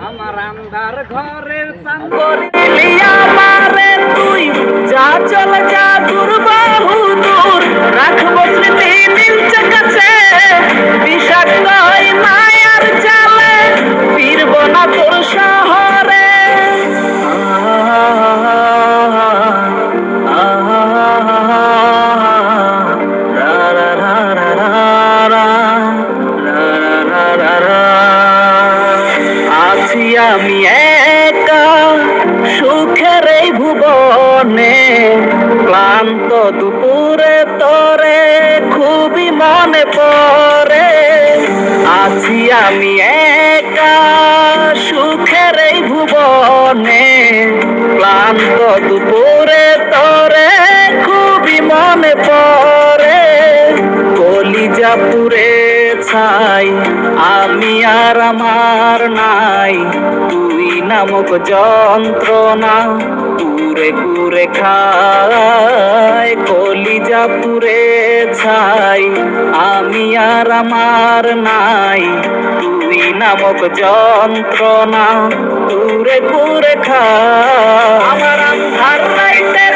আমার আন্ধার ঘরের চান করিলি আমারে তুই, যা চলে যা দূর বাহু দূর, রাখবো স্মৃতি নিজ কাছে, বিষাক্ত এই মায়ার জালে ফিরব না তোর শহরে। আছি আমি একা সুখের এই ভুবনে, ক্লান্ত দুপুরে তোরে খুবই মনে পড়ে। আছি আমি একা সুখের এই ভুবনে, ক্লান্ত দুপুরে তোরে খুবই মনে পড়ে। কলিজা পুড়ে ছাই আমি আর আমার নাই, তুই নামক যন্ত্রণা পুরে পুরে খায়। কলিজা পুড়ে ছাই আমি আর আমার নাই, তুই নামক যন্ত্রণা পুরে পুরে খায়। আমার আন্ধার রাইতের